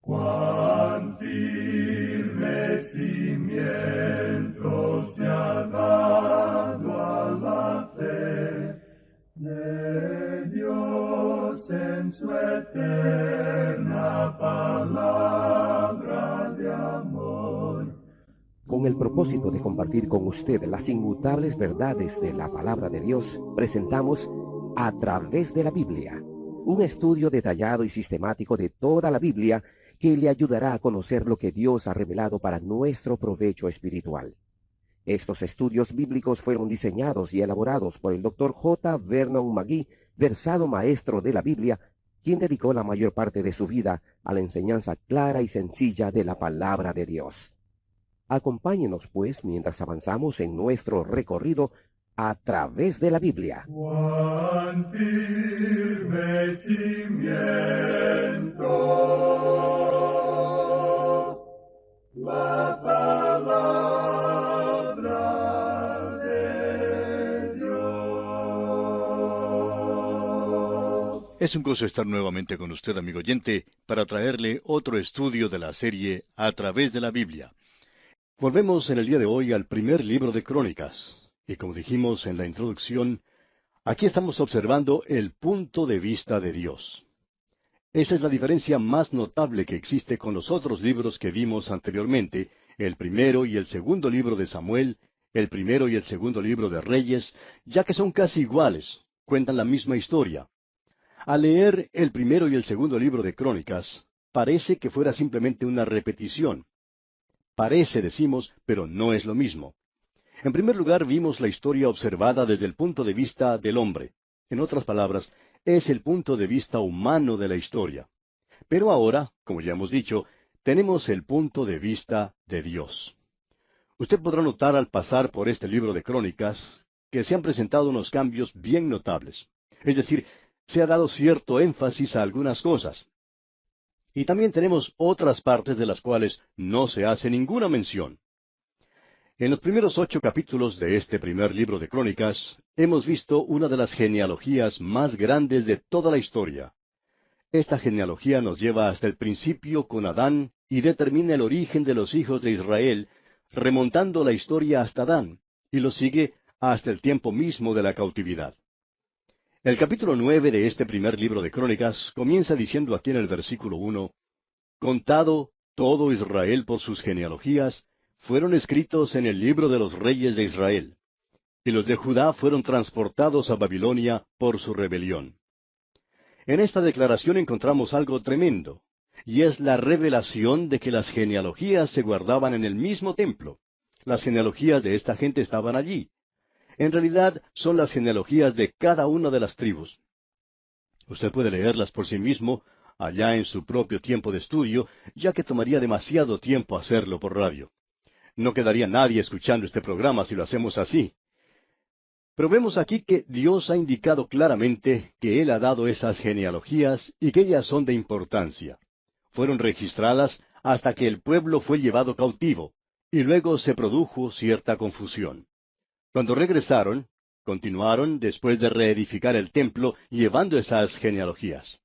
Cuán firme cimiento se ha dado a la fe de Dios en su eterna palabra de amor. Con el propósito de compartir con usted las inmutables verdades de la palabra de Dios, presentamos A través de la Biblia, un estudio detallado y sistemático de toda la Biblia que le ayudará a conocer lo que Dios ha revelado para nuestro provecho espiritual. Estos estudios bíblicos fueron diseñados y elaborados por el Dr. J. Vernon McGee, versado maestro de la Biblia, quien dedicó la mayor parte de su vida a la enseñanza clara y sencilla de la palabra de Dios. Acompáñenos, pues, mientras avanzamos en nuestro recorrido a través de la Biblia. Cuán firme cimiento la palabra de Dios. Es un gozo estar nuevamente con usted, amigo oyente, para traerle otro estudio de la serie A través de la Biblia. Volvemos en el día de hoy al primer libro de Crónicas. Y como dijimos en la introducción, aquí estamos observando el punto de vista de Dios. Esa es la diferencia más notable que existe con los otros libros que vimos anteriormente, el primero y el segundo libro de Samuel, el primero y el segundo libro de Reyes, ya que son casi iguales, cuentan la misma historia. Al leer el primero y el segundo libro de Crónicas, parece que fuera simplemente una repetición. Parece, decimos, pero no es lo mismo. En primer lugar, vimos la historia observada desde el punto de vista del hombre. En otras palabras, es el punto de vista humano de la historia. Pero ahora, como ya hemos dicho, tenemos el punto de vista de Dios. Usted podrá notar al pasar por este libro de Crónicas que se han presentado unos cambios bien notables. Es decir, se ha dado cierto énfasis a algunas cosas. Y también tenemos otras partes de las cuales no se hace ninguna mención. En los primeros 8 capítulos de este primer libro de Crónicas, hemos visto una de las genealogías más grandes de toda la historia. Esta genealogía nos lleva hasta el principio con Adán y determina el origen de los hijos de Israel, remontando la historia hasta Adán, y lo sigue hasta el tiempo mismo de la cautividad. El capítulo 9 de este primer libro de Crónicas comienza diciendo aquí en el versículo 1, «Contado todo Israel por sus genealogías, fueron escritos en el libro de los reyes de Israel. Y los de Judá fueron transportados a Babilonia por su rebelión». En esta declaración encontramos algo tremendo, y es la revelación de que las genealogías se guardaban en el mismo templo. Las genealogías de esta gente estaban allí. En realidad, son las genealogías de cada una de las tribus. Usted puede leerlas por sí mismo, allá en su propio tiempo de estudio, ya que tomaría demasiado tiempo hacerlo por radio. No quedaría nadie escuchando este programa si lo hacemos así. Pero vemos aquí que Dios ha indicado claramente que Él ha dado esas genealogías y que ellas son de importancia. Fueron registradas hasta que el pueblo fue llevado cautivo, y luego se produjo cierta confusión. Cuando regresaron, continuaron después de reedificar el templo llevando esas genealogías.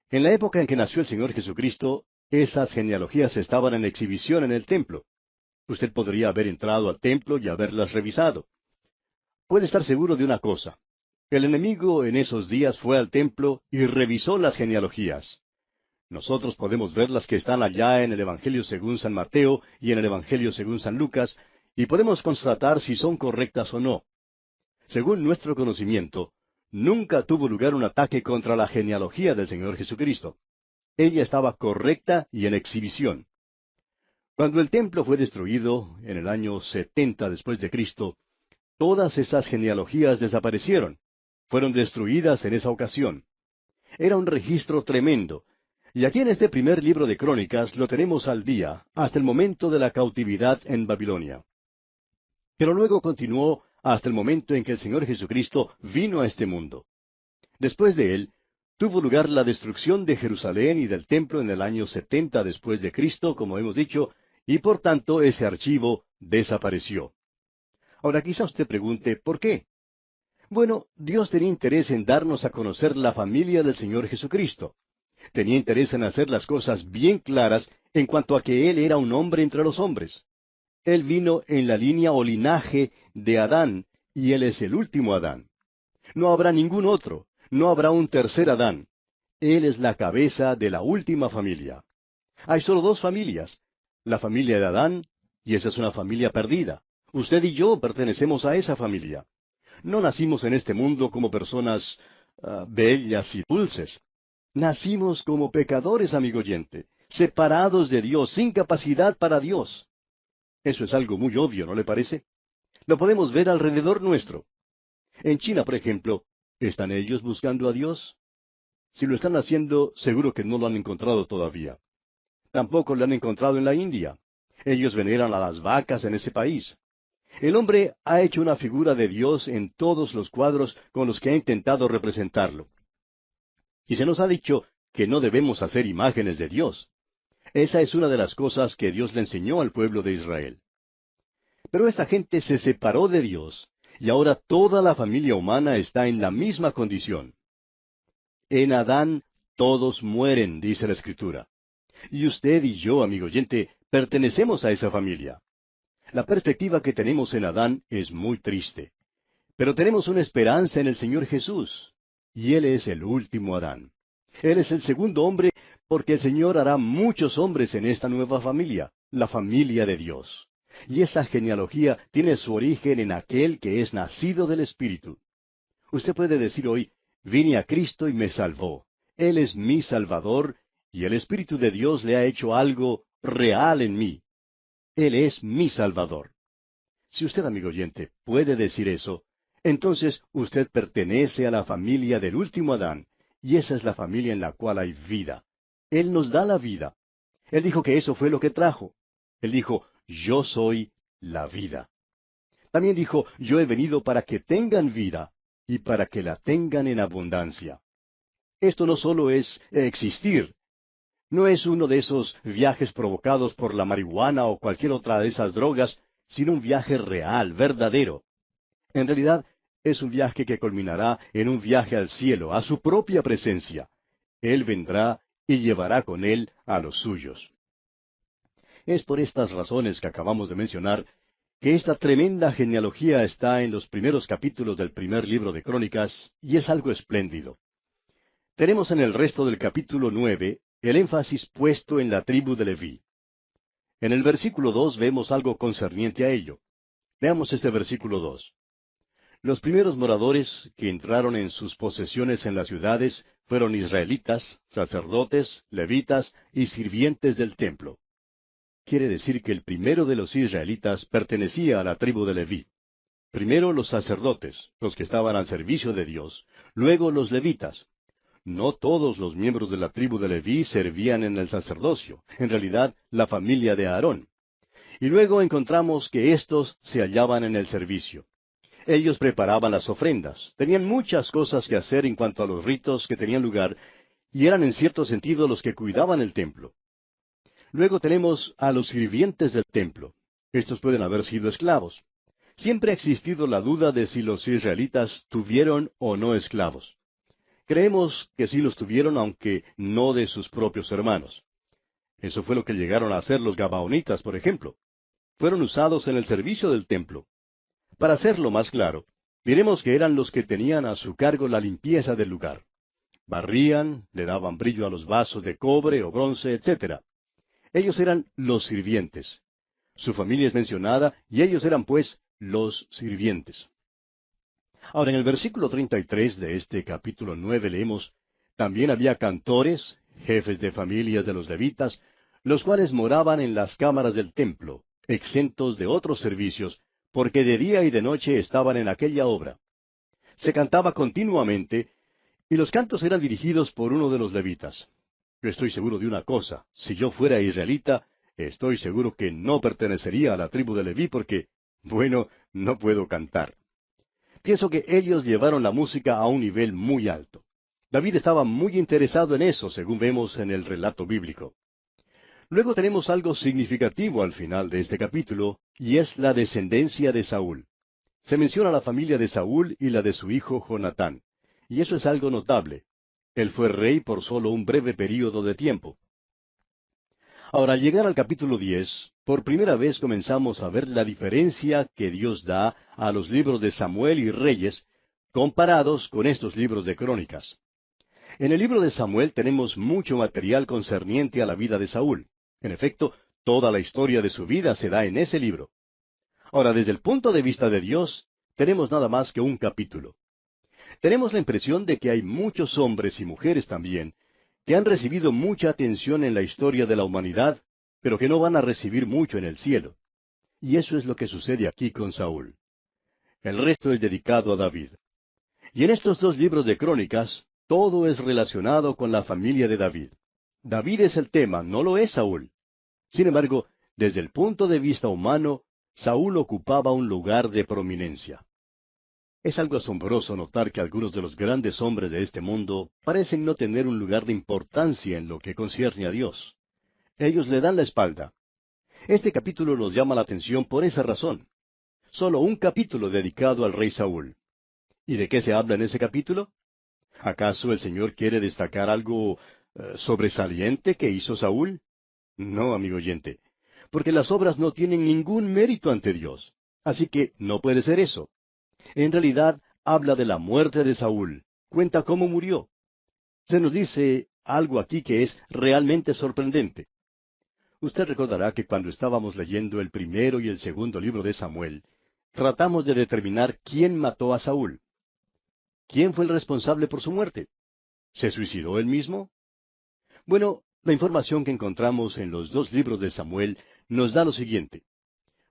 En la época en que nació el Señor Jesucristo, esas genealogías estaban en exhibición en el templo. Usted podría haber entrado al templo y haberlas revisado. Puede estar seguro de una cosa. El enemigo en esos días fue al templo y revisó las genealogías. Nosotros podemos ver las que están allá en el Evangelio según San Mateo y en el Evangelio según San Lucas, y podemos constatar si son correctas o no. Según nuestro conocimiento, nunca tuvo lugar un ataque contra la genealogía del Señor Jesucristo. Ella estaba correcta y en exhibición. Cuando el templo fue destruido, en el año 70 después de Cristo, todas esas genealogías desaparecieron. Fueron destruidas en esa ocasión. Era un registro tremendo. Y aquí en este primer libro de Crónicas lo tenemos al día, hasta el momento de la cautividad en Babilonia. Pero luego continuó hasta el momento en que el Señor Jesucristo vino a este mundo. Después de él, tuvo lugar la destrucción de Jerusalén y del templo en el año 70 después de Cristo, como hemos dicho, y por tanto ese archivo desapareció. Ahora quizá usted pregunte, ¿por qué? Bueno, Dios tenía interés en darnos a conocer la familia del Señor Jesucristo. Tenía interés en hacer las cosas bien claras en cuanto a que él era un hombre entre los hombres. Él vino en la línea o linaje de Adán, y él es el último Adán. No habrá ningún otro, no habrá un tercer Adán. Él es la cabeza de la última familia. Hay solo dos familias, la familia de Adán, y esa es una familia perdida. Usted y yo pertenecemos a esa familia. No nacimos en este mundo como personas bellas y dulces. Nacimos como pecadores, amigo oyente, separados de Dios, sin capacidad para Dios. Eso es algo muy obvio, ¿no le parece? Lo podemos ver alrededor nuestro. En China, por ejemplo, ¿están ellos buscando a Dios? Si lo están haciendo, seguro que no lo han encontrado todavía. Tampoco lo han encontrado en la India. Ellos veneran a las vacas en ese país. El hombre ha hecho una figura de Dios en todos los cuadros con los que ha intentado representarlo. Y se nos ha dicho que no debemos hacer imágenes de Dios. Esa es una de las cosas que Dios le enseñó al pueblo de Israel. Pero esta gente se separó de Dios, y ahora toda la familia humana está en la misma condición. En Adán todos mueren, dice la Escritura. Y usted y yo, amigo oyente, pertenecemos a esa familia. La perspectiva que tenemos en Adán es muy triste. Pero tenemos una esperanza en el Señor Jesús, y Él es el último Adán. Él es el segundo hombre, porque el Señor hará muchos hombres en esta nueva familia, la familia de Dios. Y esa genealogía tiene su origen en aquel que es nacido del Espíritu. Usted puede decir hoy, vine a Cristo y me salvó. Él es mi Salvador, y el Espíritu de Dios le ha hecho algo real en mí. Él es mi Salvador. Si usted, amigo oyente, puede decir eso, entonces usted pertenece a la familia del último Adán, y esa es la familia en la cual hay vida. Él nos da la vida. Él dijo que eso fue lo que trajo. Él dijo, yo soy la vida. También dijo, yo he venido para que tengan vida, y para que la tengan en abundancia. Esto no solo es existir, no es uno de esos viajes provocados por la marihuana o cualquier otra de esas drogas, sino un viaje real, verdadero. En realidad, es un viaje que culminará en un viaje al cielo, a su propia presencia. Él vendrá y llevará con él a los suyos. Es por estas razones que acabamos de mencionar que esta tremenda genealogía está en los primeros capítulos del primer libro de Crónicas, y es algo espléndido. Tenemos en el resto del capítulo 9 el énfasis puesto en la tribu de Leví. En el versículo 2 vemos algo concerniente a ello. Veamos este versículo 2. Los primeros moradores que entraron en sus posesiones en las ciudades fueron israelitas, sacerdotes, levitas y sirvientes del templo. Quiere decir que el primero de los israelitas pertenecía a la tribu de Leví. Primero los sacerdotes, los que estaban al servicio de Dios, luego los levitas. No todos los miembros de la tribu de Leví servían en el sacerdocio, en realidad la familia de Aarón. Y luego encontramos que éstos se hallaban en el servicio. Ellos preparaban las ofrendas, tenían muchas cosas que hacer en cuanto a los ritos que tenían lugar, y eran en cierto sentido los que cuidaban el templo. Luego tenemos a los sirvientes del templo. Estos pueden haber sido esclavos. Siempre ha existido la duda de si los israelitas tuvieron o no esclavos. Creemos que sí los tuvieron, aunque no de sus propios hermanos. Eso fue lo que llegaron a hacer los gabaonitas, por ejemplo. Fueron usados en el servicio del templo. Para hacerlo más claro, diremos que eran los que tenían a su cargo la limpieza del lugar. Barrían, le daban brillo a los vasos de cobre o bronce, etc. Ellos eran los sirvientes. Su familia es mencionada, y ellos eran, pues, los sirvientes. Ahora, en el versículo 33 de este capítulo 9 leemos, también había cantores, jefes de familias de los levitas, los cuales moraban en las cámaras del templo, exentos de otros servicios, porque de día y de noche estaban en aquella obra. Se cantaba continuamente, y los cantos eran dirigidos por uno de los levitas. Yo estoy seguro de una cosa, si yo fuera israelita, estoy seguro que no pertenecería a la tribu de Leví porque, bueno, no puedo cantar. Pienso que ellos llevaron la música a un nivel muy alto. David estaba muy interesado en eso, según vemos en el relato bíblico. Luego tenemos algo significativo al final de este capítulo, y es la descendencia de Saúl. Se menciona la familia de Saúl y la de su hijo Jonatán, y eso es algo notable. Él fue rey por solo un breve período de tiempo. Ahora, al llegar al capítulo 10, por primera vez comenzamos a ver la diferencia que Dios da a los libros de Samuel y Reyes comparados con estos libros de Crónicas. En el libro de Samuel tenemos mucho material concerniente a la vida de Saúl. En efecto, toda la historia de su vida se da en ese libro. Ahora, desde el punto de vista de Dios, tenemos nada más que un capítulo. Tenemos la impresión de que hay muchos hombres y mujeres también que han recibido mucha atención en la historia de la humanidad, pero que no van a recibir mucho en el cielo. Y eso es lo que sucede aquí con Saúl. El resto es dedicado a David. Y en estos dos libros de Crónicas, todo es relacionado con la familia de David. David es el tema, no lo es Saúl. Sin embargo, desde el punto de vista humano, Saúl ocupaba un lugar de prominencia. Es algo asombroso notar que algunos de los grandes hombres de este mundo parecen no tener un lugar de importancia en lo que concierne a Dios. Ellos le dan la espalda. Este capítulo nos llama la atención por esa razón. Solo un capítulo dedicado al rey Saúl. ¿Y de qué se habla en ese capítulo? ¿Acaso el Señor quiere destacar algo sobresaliente que hizo Saúl? No, amigo oyente, porque las obras no tienen ningún mérito ante Dios. Así que no puede ser eso. En realidad, habla de la muerte de Saúl. Cuenta cómo murió. Se nos dice algo aquí que es realmente sorprendente. Usted recordará que cuando estábamos leyendo el primero y el segundo libro de Samuel, tratamos de determinar quién mató a Saúl. ¿Quién fue el responsable por su muerte? ¿Se suicidó él mismo? Bueno, la información que encontramos en los dos libros de Samuel nos da lo siguiente.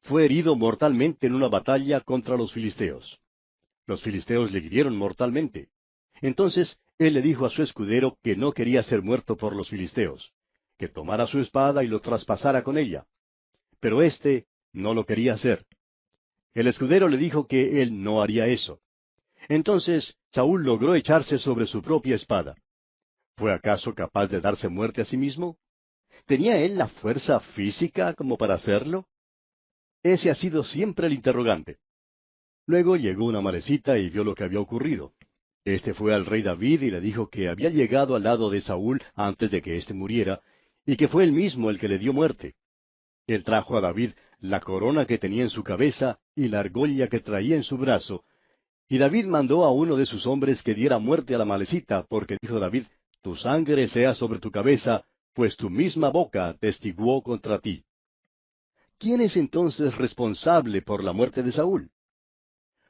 Fue herido mortalmente en una batalla contra los filisteos. Los filisteos le hirieron mortalmente. Entonces él le dijo a su escudero que no quería ser muerto por los filisteos, que tomara su espada y lo traspasara con ella. Pero éste no lo quería hacer. El escudero le dijo que él no haría eso. Entonces Saúl logró echarse sobre su propia espada. ¿Fue acaso capaz de darse muerte a sí mismo? ¿Tenía él la fuerza física como para hacerlo? Ese ha sido siempre el interrogante. Luego llegó una marecita y vio lo que había ocurrido. Este fue al rey David y le dijo que había llegado al lado de Saúl antes de que éste muriera, y que fue él mismo el que le dio muerte. Él trajo a David la corona que tenía en su cabeza y la argolla que traía en su brazo, y David mandó a uno de sus hombres que diera muerte a la malecita, porque dijo David, tu sangre sea sobre tu cabeza, pues tu misma boca testiguó contra ti. ¿Quién es entonces responsable por la muerte de Saúl?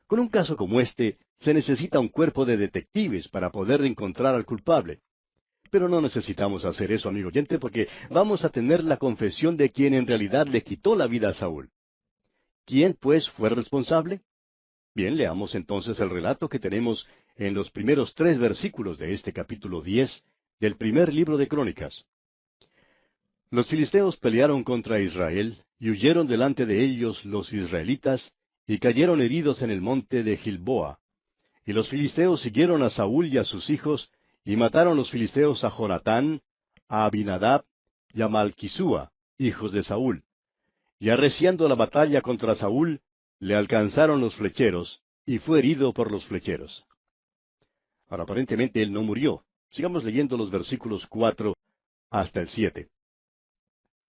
Con un caso como este, se necesita un cuerpo de detectives para poder encontrar al culpable. Pero no necesitamos hacer eso, amigo oyente, porque vamos a tener la confesión de quien en realidad le quitó la vida a Saúl. ¿Quién, pues, fue responsable? Bien, leamos entonces el relato que tenemos en los primeros 3 versículos de este capítulo 10 del primer libro de Crónicas. Los filisteos pelearon contra Israel, y huyeron delante de ellos los israelitas, y cayeron heridos en el monte de Gilboa. Y los filisteos siguieron a Saúl y a sus hijos, y mataron los filisteos a Jonatán, a Abinadab y a Malquisúa, hijos de Saúl. Y arreciando la batalla contra Saúl, le alcanzaron los flecheros, y fue herido por los flecheros. Ahora, aparentemente él no murió. Sigamos leyendo los versículos 4 hasta el 7.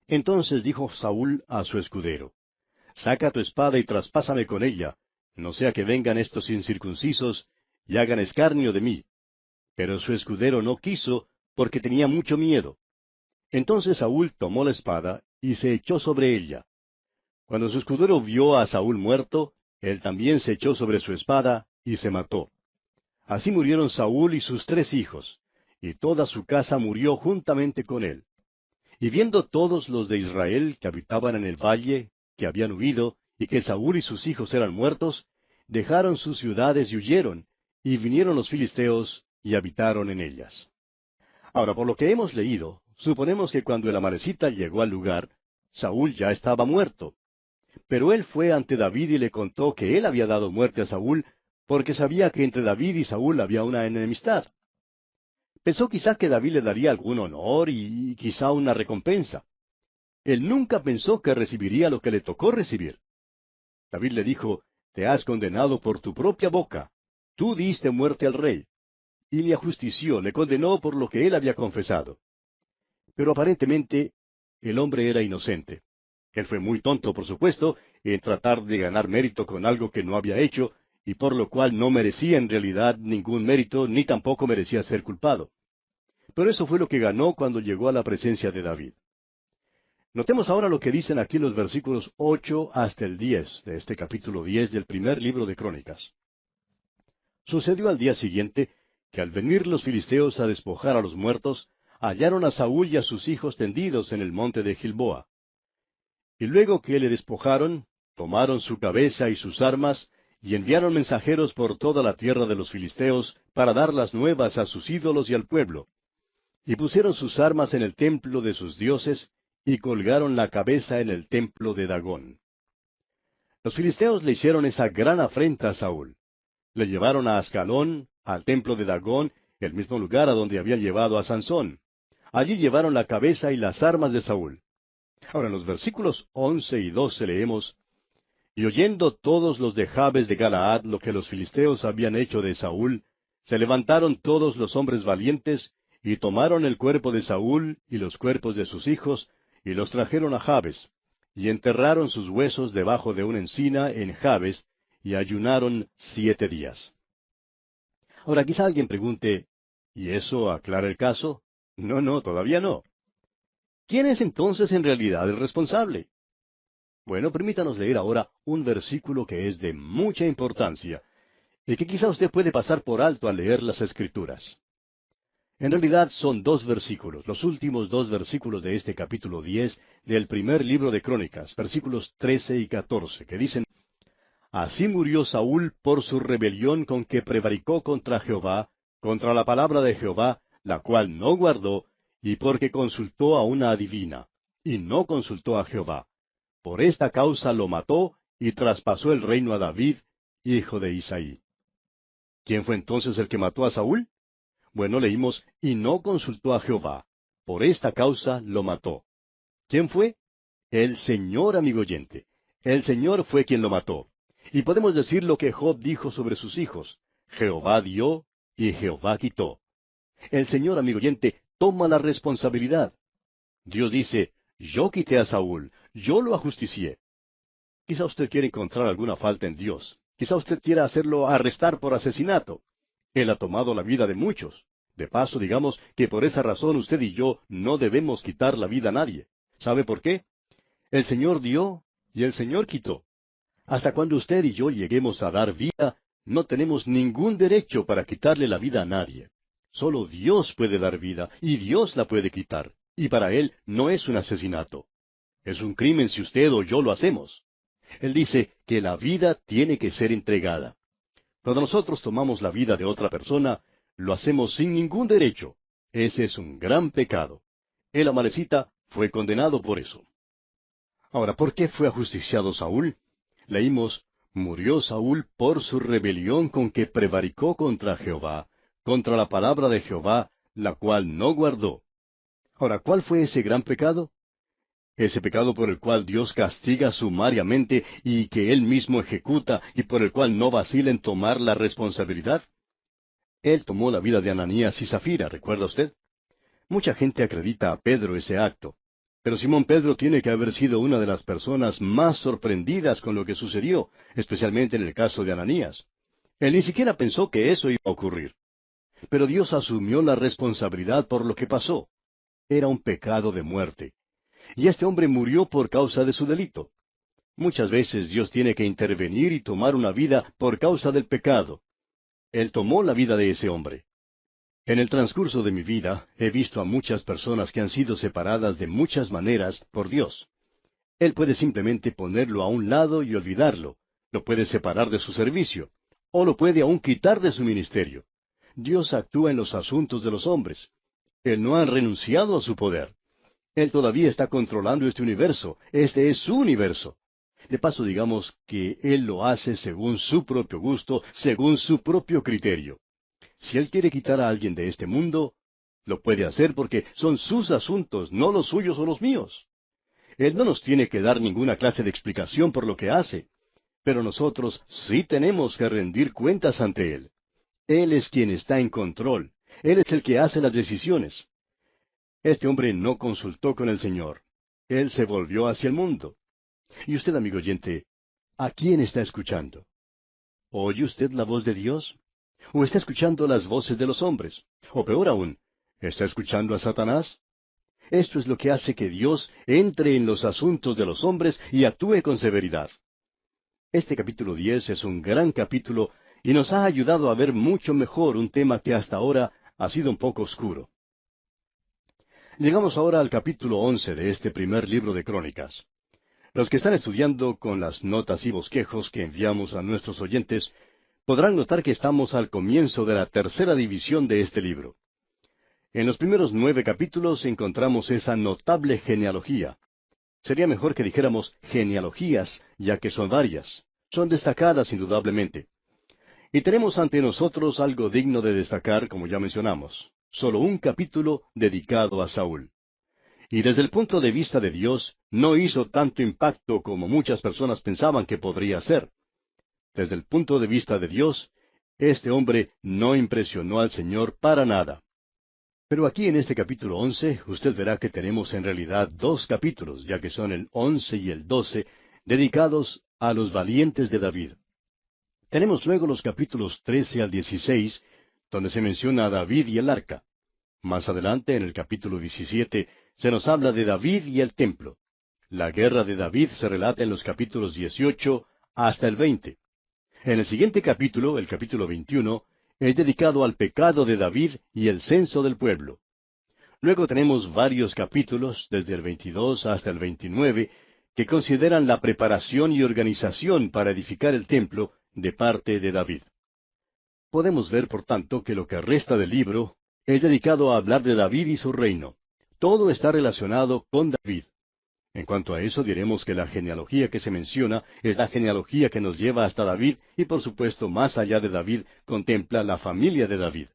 Entonces dijo Saúl a su escudero, saca tu espada y traspásame con ella, no sea que vengan estos incircuncisos y hagan escarnio de mí. Pero su escudero no quiso, porque tenía mucho miedo. Entonces Saúl tomó la espada y se echó sobre ella. Cuando su escudero vio a Saúl muerto, él también se echó sobre su espada y se mató. Así murieron Saúl y sus 3 hijos, y toda su casa murió juntamente con él. Y viendo todos los de Israel que habitaban en el valle, que habían huido, y que Saúl y sus hijos eran muertos, dejaron sus ciudades y huyeron, y vinieron los filisteos y habitaron en ellas. Ahora, por lo que hemos leído, suponemos que cuando el amalecita llegó al lugar, Saúl ya estaba muerto. Pero él fue ante David y le contó que él había dado muerte a Saúl, porque sabía que entre David y Saúl había una enemistad. Pensó quizá que David le daría algún honor y quizá una recompensa. Él nunca pensó que recibiría lo que le tocó recibir. David le dijo, te has condenado por tu propia boca. Tú diste muerte al rey. y le ajustició, le condenó por lo que él había confesado. Pero aparentemente el hombre era inocente. Él fue muy tonto, por supuesto, en tratar de ganar mérito con algo que no había hecho, y por lo cual no merecía en realidad ningún mérito, ni tampoco merecía ser culpado. Pero eso fue lo que ganó cuando llegó a la presencia de David. Notemos ahora lo que dicen aquí los versículos 8 hasta el 10 de este capítulo 10 del primer libro de Crónicas. Sucedió al día siguiente que al venir los filisteos a despojar a los muertos, hallaron a Saúl y a sus hijos tendidos en el monte de Gilboa. Y luego que le despojaron, tomaron su cabeza y sus armas, y enviaron mensajeros por toda la tierra de los filisteos para dar las nuevas a sus ídolos y al pueblo. Y pusieron sus armas en el templo de sus dioses, y colgaron la cabeza en el templo de Dagón. Los filisteos le hicieron esa gran afrenta a Saúl. Le llevaron a Ascalón, al templo de Dagón, el mismo lugar a donde habían llevado a Sansón. Allí llevaron la cabeza y las armas de Saúl. Ahora en los versículos 11 y 12 leemos: Y oyendo todos los de Jabes de Galaad lo que los filisteos habían hecho de Saúl, se levantaron todos los hombres valientes, y tomaron el cuerpo de Saúl y los cuerpos de sus hijos, y los trajeron a Jabes, y enterraron sus huesos debajo de una encina en Jabes, y ayunaron 7 días. Ahora quizá alguien pregunte, ¿y eso aclara el caso? No, todavía no. ¿Quién es entonces en realidad el responsable? Bueno, permítanos leer ahora un versículo que es de mucha importancia, y que quizá usted puede pasar por alto al leer las Escrituras. En realidad son 2 versículos, los últimos 2 versículos de este capítulo 10 del primer libro de Crónicas, versículos 13 y 14, que dicen: Así murió Saúl por su rebelión con que prevaricó contra Jehová, contra la palabra de Jehová, la cual no guardó, y porque consultó a una adivina, y no consultó a Jehová. Por esta causa lo mató, y traspasó el reino a David, hijo de Isaí. ¿Quién fue entonces el que mató a Saúl? Bueno, leímos, y no consultó a Jehová. Por esta causa lo mató. ¿Quién fue? El Señor, amigo oyente. El Señor fue quien lo mató. Y podemos decir lo que Job dijo sobre sus hijos: Jehová dio y Jehová quitó. El Señor, amigo oyente, toma la responsabilidad. Dios dice: yo quité a Saúl, yo lo ajusticié. Quizá usted quiera encontrar alguna falta en Dios. Quizá usted quiera hacerlo arrestar por asesinato. Él ha tomado la vida de muchos. De paso, digamos que por esa razón usted y yo no debemos quitar la vida a nadie. ¿Sabe por qué? El Señor dio y el Señor quitó. Hasta cuando usted y yo lleguemos a dar vida, no tenemos ningún derecho para quitarle la vida a nadie. Solo Dios puede dar vida, y Dios la puede quitar. Y para Él no es un asesinato. Es un crimen si usted o yo lo hacemos. Él dice que la vida tiene que ser entregada. Cuando nosotros tomamos la vida de otra persona, lo hacemos sin ningún derecho. Ese es un gran pecado. El amalecita fue condenado por eso. Ahora, ¿por qué fue ajusticiado Saúl? Leímos: murió Saúl por su rebelión con que prevaricó contra Jehová, contra la palabra de Jehová, la cual no guardó. Ahora, ¿cuál fue ese gran pecado? Ese pecado por el cual Dios castiga sumariamente y que Él mismo ejecuta y por el cual no vacila en tomar la responsabilidad. Él tomó la vida de Ananías y Zafira, ¿recuerda usted? Mucha gente acredita a Pedro ese acto, pero Simón Pedro tiene que haber sido una de las personas más sorprendidas con lo que sucedió, especialmente en el caso de Ananías. Él ni siquiera pensó que eso iba a ocurrir. Pero Dios asumió la responsabilidad por lo que pasó. Era un pecado de muerte. Y este hombre murió por causa de su delito. Muchas veces Dios tiene que intervenir y tomar una vida por causa del pecado. Él tomó la vida de ese hombre. En el transcurso de mi vida he visto a muchas personas que han sido separadas de muchas maneras por Dios. Él puede simplemente ponerlo a un lado y olvidarlo. Lo puede separar de su servicio. O lo puede aún quitar de su ministerio. Dios actúa en los asuntos de los hombres. Él no ha renunciado a su poder. Él todavía está controlando este universo. Este es su universo. De paso, digamos que Él lo hace según su propio gusto, según su propio criterio. Si Él quiere quitar a alguien de este mundo, lo puede hacer porque son sus asuntos, no los suyos o los míos. Él no nos tiene que dar ninguna clase de explicación por lo que hace, pero nosotros sí tenemos que rendir cuentas ante Él. Él es quien está en control. Él es el que hace las decisiones. Este hombre no consultó con el Señor. Él se volvió hacia el mundo. Y usted, amigo oyente, ¿a quién está escuchando? ¿Oye usted la voz de Dios? ¿O está escuchando las voces de los hombres? O peor aún, ¿está escuchando a Satanás? Esto es lo que hace que Dios entre en los asuntos de los hombres y actúe con severidad. Este capítulo 10 es un gran capítulo y nos ha ayudado a ver mucho mejor un tema que hasta ahora ha sido un poco oscuro. Llegamos ahora al capítulo 11 de este primer libro de Crónicas. Los que están estudiando con las notas y bosquejos que enviamos a nuestros oyentes podrán notar que estamos al comienzo de la tercera división de este libro. En los primeros 9 capítulos encontramos esa notable genealogía. Sería mejor que dijéramos genealogías, ya que son varias. Son destacadas indudablemente. Y tenemos ante nosotros algo digno de destacar, como ya mencionamos. Solo un capítulo dedicado a Saúl. Y desde el punto de vista de Dios, no hizo tanto impacto como muchas personas pensaban que podría ser. Desde el punto de vista de Dios, este hombre no impresionó al Señor para nada. Pero aquí en este capítulo 11, usted verá que tenemos en realidad 2 capítulos, ya que son el 11 y el 12, dedicados a los valientes de David. Tenemos luego los capítulos 13 al 16, donde se menciona a David y el arca. Más adelante, en el capítulo 17, se nos habla de David y el templo. La guerra de David se relata en los capítulos 18 hasta el 20. En el siguiente capítulo, el capítulo 21, es dedicado al pecado de David y el censo del pueblo. Luego tenemos varios capítulos, desde el 22 hasta el 29, que consideran la preparación y organización para edificar el templo de parte de David. Podemos ver, por tanto, que lo que resta del libro es dedicado a hablar de David y su reino. Todo está relacionado con David. En cuanto a eso, diremos que la genealogía que se menciona es la genealogía que nos lleva hasta David y, por supuesto, más allá de David, contempla la familia de David.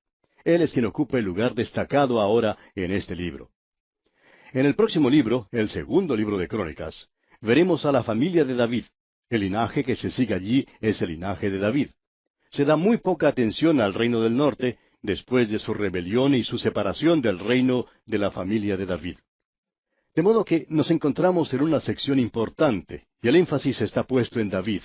Él es quien ocupa el lugar destacado ahora en este libro. En el próximo libro, el segundo libro de Crónicas, veremos a la familia de David. El linaje que se sigue allí es el linaje de David. Se da muy poca atención al reino del norte, después de su rebelión y su separación del reino de la familia de David. De modo que nos encontramos en una sección importante, y el énfasis está puesto en David.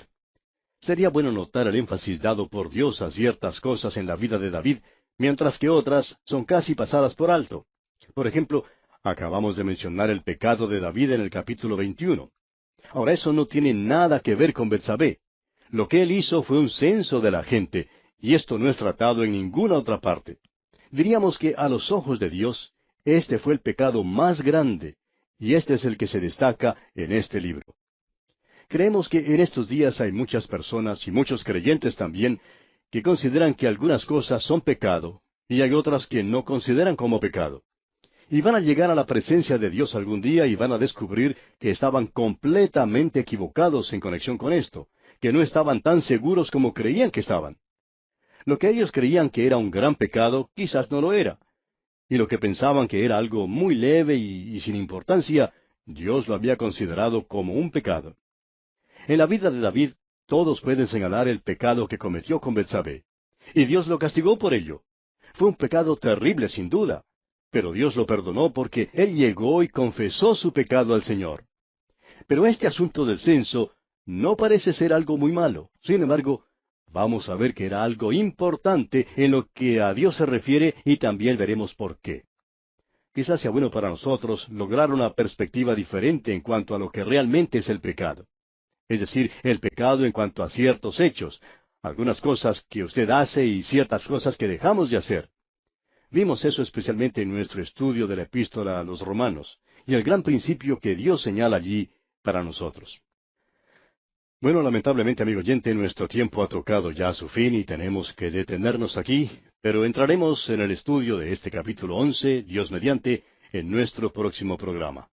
Sería bueno notar el énfasis dado por Dios a ciertas cosas en la vida de David, mientras que otras son casi pasadas por alto. Por ejemplo, acabamos de mencionar el pecado de David en el capítulo 21. Ahora, eso no tiene nada que ver con Betsabé. Lo que él hizo fue un censo de la gente, y esto no es tratado en ninguna otra parte. Diríamos que a los ojos de Dios, este fue el pecado más grande, y este es el que se destaca en este libro. Creemos que en estos días hay muchas personas, y muchos creyentes también, que consideran que algunas cosas son pecado, y hay otras que no consideran como pecado. Y van a llegar a la presencia de Dios algún día y van a descubrir que estaban completamente equivocados en conexión con esto, que no estaban tan seguros como creían que estaban. Lo que ellos creían que era un gran pecado, quizás no lo era. Y lo que pensaban que era algo muy leve y sin importancia, Dios lo había considerado como un pecado. En la vida de David, todos pueden señalar el pecado que cometió con Betsabé. Y Dios lo castigó por ello. Fue un pecado terrible, sin duda. Pero Dios lo perdonó porque él llegó y confesó su pecado al Señor. Pero este asunto del censo no parece ser algo muy malo. Sin embargo, vamos a ver que era algo importante en lo que a Dios se refiere y también veremos por qué. Quizás sea bueno para nosotros lograr una perspectiva diferente en cuanto a lo que realmente es el pecado. Es decir, el pecado en cuanto a ciertos hechos, algunas cosas que usted hace y ciertas cosas que dejamos de hacer. Vimos eso especialmente en nuestro estudio de la epístola a los Romanos, y el gran principio que Dios señala allí para nosotros. Bueno, lamentablemente, amigo oyente, nuestro tiempo ha tocado ya a su fin y tenemos que detenernos aquí, pero entraremos en el estudio de este capítulo 11, Dios mediante, en nuestro próximo programa.